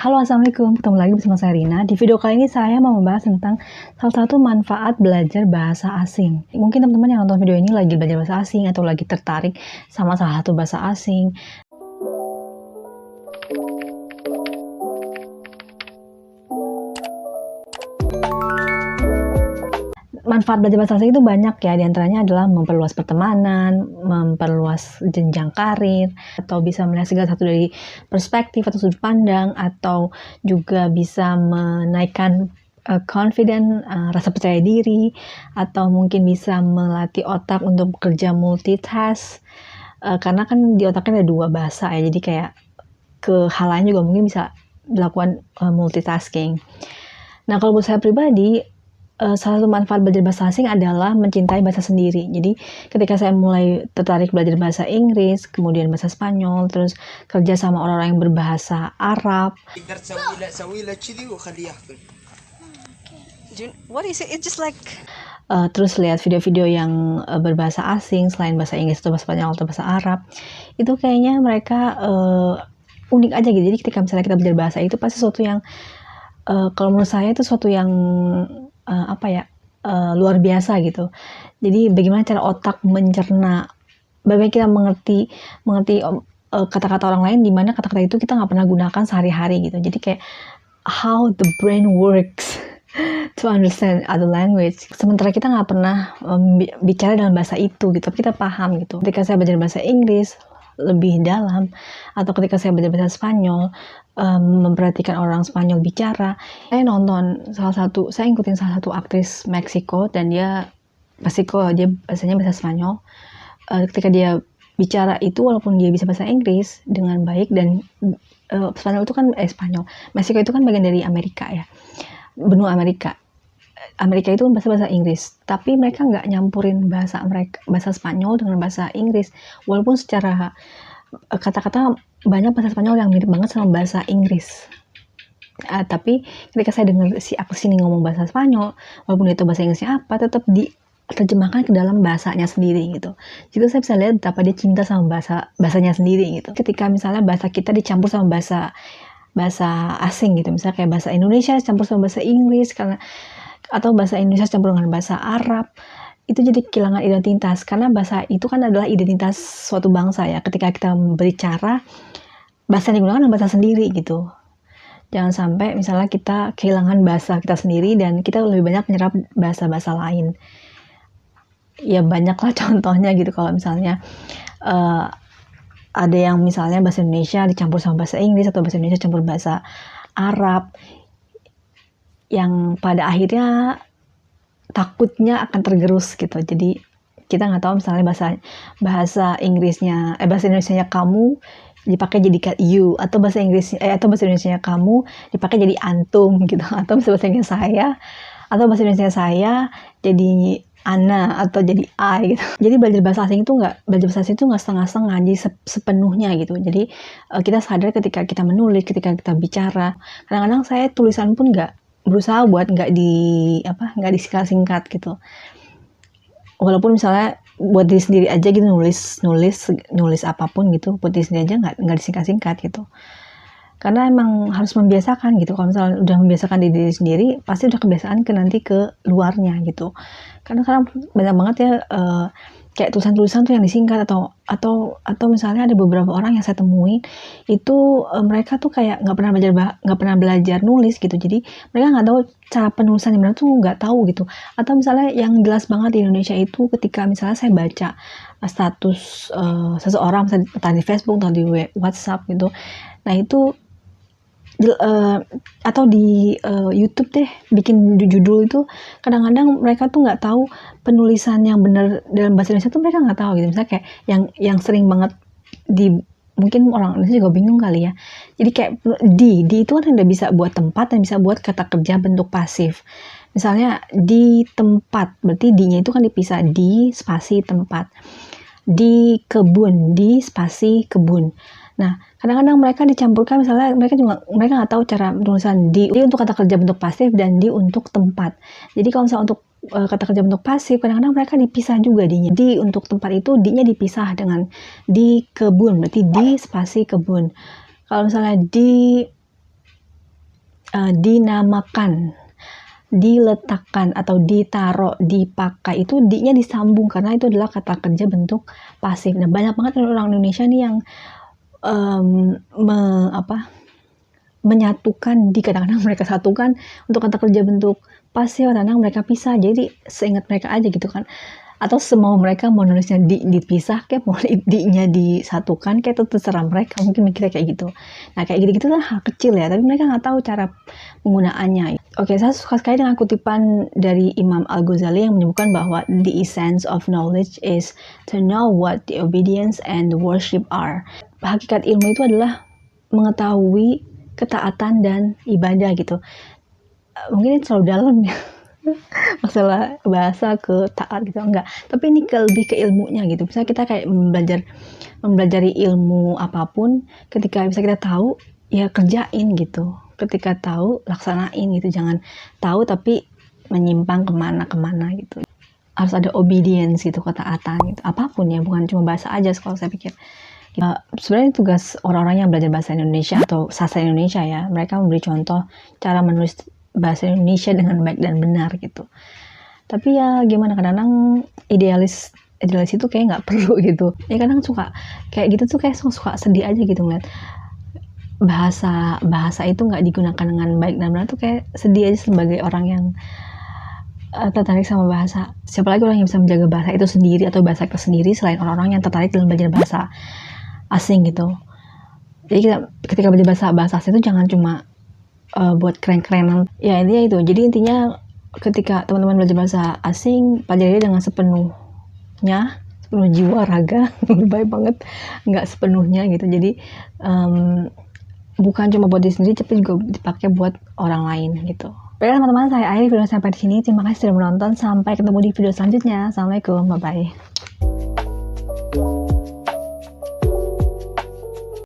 Halo, assalamualaikum. Ketemu lagi bersama saya Rina. Di video kali ini saya mau membahas tentang salah satu manfaat belajar bahasa asing. Mungkin teman-teman yang nonton video ini lagi belajar bahasa asing atau lagi tertarik sama salah satu bahasa asing. Manfaat belajar bahasa asing itu banyak ya, diantaranya adalah memperluas pertemanan, memperluas jenjang karir, atau bisa melihat segala satu dari perspektif atau sudut pandang, atau juga bisa menaikkan confident, rasa percaya diri, atau mungkin bisa melatih otak untuk bekerja multitask, karena kan di otaknya ada dua bahasa ya, jadi kayak ke hal lain juga mungkin bisa dilakukan multitasking. Nah, kalau buat saya pribadi, salah satu manfaat belajar bahasa asing adalah mencintai bahasa sendiri. Jadi ketika saya mulai tertarik belajar bahasa Inggris, kemudian bahasa Spanyol, terus kerja sama orang-orang yang berbahasa Arab. What is it? It's just like Terus lihat video-video yang berbahasa asing selain bahasa Inggris atau bahasa Spanyol atau bahasa Arab, itu kayaknya mereka unik aja gitu. Jadi ketika misalnya kita belajar bahasa itu pasti sesuatu yang kalau menurut saya itu sesuatu yang luar biasa gitu. Jadi bagaimana cara otak mencerna, bagaimana kita mengerti kata-kata orang lain, di mana kata-kata itu kita nggak pernah gunakan sehari-hari gitu. Jadi kayak how the brain works to understand other language. Sementara kita nggak pernah bicara dalam bahasa itu gitu, tapi kita paham gitu. Ketika saya belajar bahasa Inggris lebih dalam, atau ketika saya belajar bahasa Spanyol, memperhatikan orang Spanyol bicara, saya ikutin salah satu aktris Meksiko, dan dia bahasanya bahasa Spanyol. Ketika dia bicara itu, walaupun dia bisa bahasa Inggris dengan baik, dan Spanyol itu kan Meksiko itu kan bagian dari Amerika ya, benua Amerika itu bahasa Inggris, tapi mereka nggak nyampurin bahasa Spanyol dengan bahasa Inggris, walaupun secara kata-kata banyak bahasa Spanyol yang mirip banget sama bahasa Inggris. Tapi ketika saya dengar si aktris ini ngomong bahasa Spanyol, walaupun itu bahasa Inggrisnya apa, tetap diterjemahkan ke dalam bahasanya sendiri gitu. Jadi saya bisa lihat betapa dia cinta sama bahasanya sendiri gitu. Ketika misalnya bahasa kita dicampur sama bahasa asing gitu, misalnya kayak bahasa Indonesia campur sama bahasa Inggris, atau bahasa Indonesia campur dengan bahasa Arab, itu jadi kehilangan identitas, karena bahasa itu kan adalah identitas suatu bangsa ya. Ketika kita berbicara, bahasa yang digunakan adalah bahasa sendiri gitu. Jangan sampai misalnya kita kehilangan bahasa kita sendiri dan kita lebih banyak menyerap bahasa-bahasa lain. Ya banyaklah contohnya gitu, kalau misalnya ada yang misalnya bahasa Indonesia dicampur sama bahasa Inggris, atau bahasa Indonesia campur bahasa Arab, yang pada akhirnya takutnya akan tergerus gitu. Jadi kita nggak tahu misalnya bahasa Indonesianya kamu dipakai jadi you, atau bahasa Indonesianya kamu dipakai jadi antum gitu, atau bahasa Inggris saya, atau bahasa Indonesia saya jadi ana atau jadi I gitu. Jadi belajar bahasa asing itu nggak setengah-setengah, jadi sepenuhnya gitu. Jadi kita sadar ketika kita menulis, ketika kita bicara. Kadang-kadang saya tulisan pun berusaha buat nggak disingkat-singkat gitu. Walaupun misalnya buat diri sendiri aja gitu, nulis apapun gitu, buat diri sendiri aja nggak disingkat-singkat gitu. Karena emang harus membiasakan gitu. Kalau misalnya udah membiasakan diri sendiri, pasti udah kebiasaan nanti ke luarnya gitu. Karena sekarang banyak banget ya kayak tulisan-tulisan tuh yang disingkat, atau misalnya ada beberapa orang yang saya temuin itu mereka tuh kayak nggak pernah belajar nulis gitu. Jadi mereka nggak tahu cara penulisan yang benar tuh, nggak tahu gitu. Atau misalnya yang jelas banget di Indonesia itu, ketika misalnya saya baca status seseorang, misalnya entah di Facebook atau di WhatsApp gitu, nah itu atau di YouTube deh, bikin judul itu, kadang-kadang mereka tuh nggak tahu penulisan yang benar dalam bahasa Indonesia tuh, mereka nggak tahu gitu. Misalnya kayak yang sering banget mungkin orang Indonesia juga bingung kali ya. Jadi kayak di itu kan udah bisa buat tempat dan bisa buat kata kerja bentuk pasif. Misalnya di tempat, berarti di-nya itu kan dipisah, di spasi tempat. Di kebun, di spasi kebun. Nah, kadang-kadang mereka dicampurkan, misalnya mereka nggak tahu cara penulisan di untuk kata kerja bentuk pasif dan di untuk tempat. Jadi kalau misalnya untuk kata kerja bentuk pasif, kadang-kadang mereka dipisah juga di-nya. Di untuk tempat itu di-nya dipisah dengan di kebun, berarti di spasi kebun. Kalau misalnya di dinamakan, diletakkan atau ditaruh, dipakai, itu di-nya disambung karena itu adalah kata kerja bentuk pasif. Nah, banyak banget orang Indonesia nih yang menyatukan kadang-kadang mereka satukan untuk kata kerja bentuk pasif, kadang mereka pisah, jadi seingat mereka aja gitu kan, atau semau mereka mau nulisnya dipisah kayak mau di-nya disatukan kayak itu terserah mereka, mungkin mikirnya kayak gitu. Nah, kayak gitu-gitu kan hal kecil ya, tapi mereka nggak tahu cara penggunaannya. Oke, saya suka sekali dengan kutipan dari Imam Al-Ghazali yang menyebutkan bahwa the essence of knowledge is to know what the obedience and the worship are. Hakikat ilmu itu adalah mengetahui ketaatan dan ibadah gitu. Mungkin ini terlalu dalam ya masalah bahasa ke taat gitu, enggak, tapi ini lebih ke ilmunya gitu. Misalnya kita kayak mempelajari ilmu apapun, ketika bisa kita tahu ya kerjain gitu, ketika tahu laksanain gitu, jangan tahu tapi menyimpang kemana gitu. Harus ada obedience gitu, ketaatan gitu, apapun ya, bukan cuma bahasa aja kalau saya pikir. Sebenarnya tugas orang-orang yang belajar bahasa Indonesia atau sastra Indonesia ya, mereka memberi contoh cara menulis bahasa Indonesia dengan baik dan benar gitu. Tapi ya gimana, kadang-kadang idealis itu kayak nggak perlu gitu. Ya kadang suka kayak gitu tuh, kayak suka sedih aja gitu ngeliat bahasa itu nggak digunakan dengan baik dan benar, tuh kayak sedih aja sebagai orang yang tertarik sama bahasa. Siapa lagi orang yang bisa menjaga bahasa itu sendiri atau bahasa kita sendiri selain orang-orang yang tertarik dalam belajar bahasa asing gitu. Jadi ketika belajar bahasa asing itu jangan cuma buat keren-kerenan. Ya intinya itu. Jadi intinya ketika teman-teman belajar bahasa asing, pelajari dengan sepenuh jiwa, raga, baik banget, nggak sepenuhnya gitu. Jadi bukan cuma buat diri sendiri, tapi juga dipakai buat orang lain gitu. Baiklah teman-teman, saya akhiri video sampai di sini. Terima kasih sudah menonton. Sampai ketemu di video selanjutnya. Assalamualaikum, bye-bye.